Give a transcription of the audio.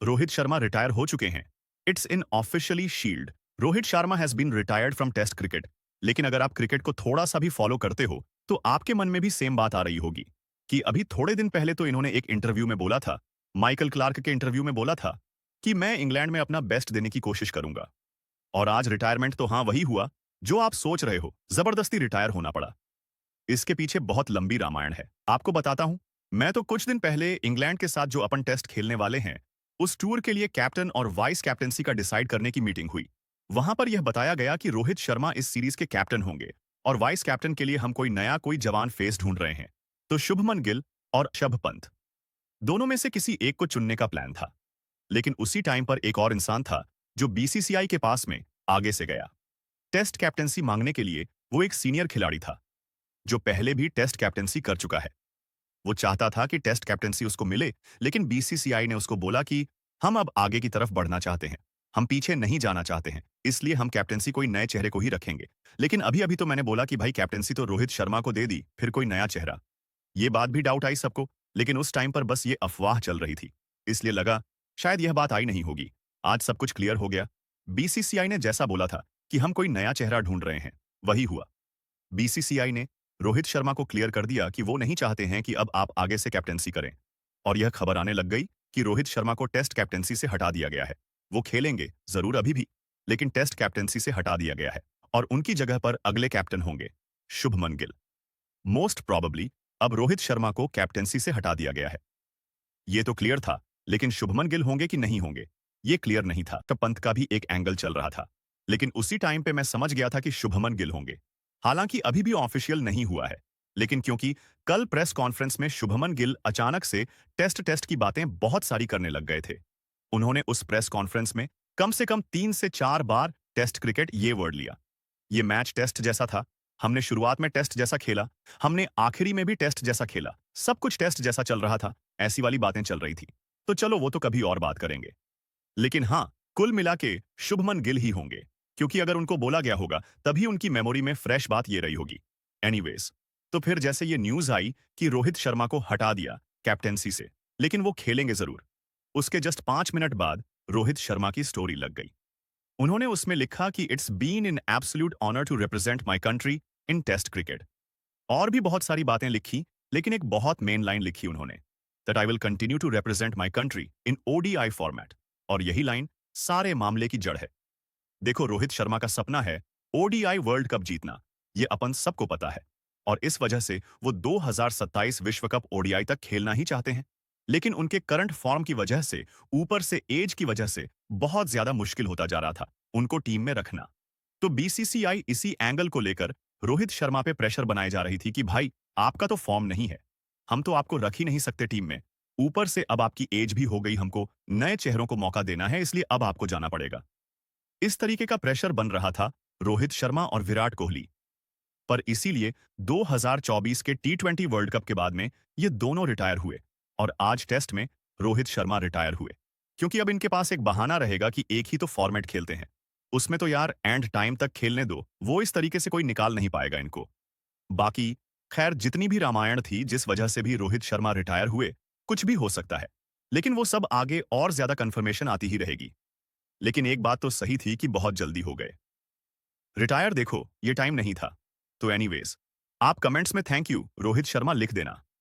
Rohit Sharma retire हो चुके हैं। It's in officially shield. Rohit Sharma has been retired from test cricket. लेकिन अगर आप क्रिकेट को थोड़ा सा भी फॉलो करते हो तो आपके मन में भी सेम बात आ रही होगी कि अभी थोड़े दिन पहले तो इन्होंने एक इंटरव्यू में बोला था, माइकल क्लार्क के इंटरव्यू में बोला था कि मैं इंग्लैंड में अपना बेस्ट देने की कोशिश करूंगा। और आज रिटायरमेंट तो हाँ वही हुआ जो आप सोच रहे हो, जबरदस्ती रिटायर होना पड़ा। इसके पीछे बहुत लंबी रामायण है, आपको बताता हूं। मैं तो कुछ दिन पहले इंग्लैंड के साथ जो अपन टेस्ट खेलने वाले हैं उस टूर के लिए कैप्टन और वाइस कैप्टनसी का डिसाइड करने की मीटिंग हुई। वहां पर यह बताया गया कि रोहित शर्मा इस सीरीज के कैप्टन होंगे और वाइस कैप्टन के लिए हम कोई जवान फेस ढूंढ रहे हैं। तो शुभमन गिल और ऋषभ पंत दोनों में से किसी एक को चुनने का प्लान था। लेकिन उसी टाइम पर एक और इंसान था जो बीसीसीआई के पास में आगे से गया। टेस्ट कैप्टनसी मांगने के लिए वो एक सीनियर खिलाड़ी था जो पहले भी टेस्ट कैप्टनसी कर चुका है। वो चाहता था कि टेस्ट कैप्टनसी उसको मिले, लेकिन बीसीसीआई ने उसको बोला कि हम अब आगे की तरफ बढ़ना चाहते हैं, हम पीछे नहीं जाना चाहते हैं, इसलिए हम कैप्टनसी कोई नए चेहरे को ही रखेंगे। लेकिन अभी अभी तो मैंने बोला कि भाई कैप्टनसी तो रोहित शर्मा को दे दी, फिर कोई नया चेहरा। ये बात भी डाउट आई सबको, लेकिन उस टाइम पर बस ये अफवाह चल रही थी, इसलिए लगा शायद यह बात आई नहीं होगी। आज सब कुछ क्लियर हो गया। बीसीसीआई ने जैसा बोला था कि हम कोई नया चेहरा ढूंढ रहे हैं, वही हुआ। बीसीसीआई ने रोहित शर्मा को क्लियर कर दिया कि वो नहीं चाहते हैं कि अब आप आगे से कैप्टनसी करें। और यह खबर आने लग गई कि रोहित शर्मा को टेस्ट कैप्टनसी से हटा दिया गया है। वो खेलेंगे जरूर अभी भी, लेकिन टेस्ट कैप्टनसी से हटा दिया गया है और उनकी जगह पर अगले कैप्टन होंगे शुभमन गिल। मोस्ट प्रोबेबली अब रोहित शर्मा को कैप्टनसी से हटा दिया गया है। ये तो क्लियर था, लेकिन शुभमन गिल होंगे कि नहीं होंगे ये क्लियर नहीं था। तो पंत का भी एक एंगल चल रहा था, लेकिन उसी टाइम पे मैं समझ गया था कि शुभमन गिल होंगे। हालांकि अभी भी ऑफिशियल नहीं हुआ है, लेकिन क्योंकि कल प्रेस कॉन्फ्रेंस में शुभमन गिल अचानक से टेस्ट टेस्ट की बातें बहुत सारी करने लग गए थे। उन्होंने उस प्रेस कॉन्फ्रेंस में कम से कम 3 से 4 बार टेस्ट क्रिकेट ये वर्ड लिया। ये मैच टेस्ट जैसा था, हमने शुरुआत में टेस्ट जैसा खेला, हमने आखिरी में भी टेस्ट जैसा खेला, सब कुछ टेस्ट जैसा चल रहा था, ऐसी वाली बातें चल रही थी। तो चलो वो तो कभी और बात करेंगे। लेकिन हाँ, कुल मिला के शुभमन गिल ही होंगे, क्योंकि अगर उनको बोला गया होगा तभी उनकी मेमोरी में फ्रेश बात ये रही होगी। एनीवेज, तो फिर जैसे ये न्यूज आई कि रोहित शर्मा को हटा दिया कैप्टेंसी से, लेकिन वो खेलेंगे जरूर, उसके जस्ट 5 मिनट बाद रोहित शर्मा की स्टोरी लग गई। उन्होंने उसमें लिखा कि it's been in absolute honour to represent my country in test cricket. और भी बहुत सारी बातें लिखी, लेकिन एक बहुत मेन लाइन लिखी उन्होंने, that I will continue to represent my country in ODI format. और यही लाइन सारे मामले की जड़ है। देखो, रोहित शर्मा का सपना है ओडीआई वर्ल्ड कप जीतना, ये अपन सबको पता है। और इस वजह से वो 2027 विश्व कप ओडीआई तक खेलना ही चाहते हैं। लेकिन उनके करंट फॉर्म की वजह से, ऊपर से एज की वजह से बहुत ज्यादा मुश्किल होता जा रहा था उनको टीम में रखना। तो बीसीसीआई इसी एंगल को लेकर रोहित शर्मा पे प्रेशर बनाई जा रही थी कि भाई आपका तो फॉर्म नहीं है, हम तो आपको रख ही नहीं सकते टीम में। ऊपर से अब आपकी एज भी हो गई, हमको नए चेहरों को मौका देना है, इसलिए अब आपको जाना पड़ेगा। इस तरीके का प्रेशर बन रहा था रोहित शर्मा और विराट कोहली पर। इसीलिए 2024 के टी20 वर्ल्ड कप के बाद में ये दोनों रिटायर हुए और आज टेस्ट में रोहित शर्मा रिटायर हुए, क्योंकि अब इनके पास एक बहाना रहेगा कि एक ही तो फॉर्मेट खेलते हैं, उसमें तो यार एंड टाइम तक खेलने दो, वो इस तरीके से कोई निकाल नहीं पाएगा इनको। बाकी खैर, जितनी भी रामायण थी, जिस वजह से भी रोहित शर्मा रिटायर हुए, कुछ भी हो सकता है, लेकिन वो सब आगे और ज्यादा कंफर्मेशन आती ही रहेगी। लेकिन एक बात तो सही थी कि बहुत जल्दी हो गए रिटायर। देखो, ये टाइम नहीं था। तो एनीवेज, आप कमेंट्स में थैंक यू रोहित शर्मा लिख देना।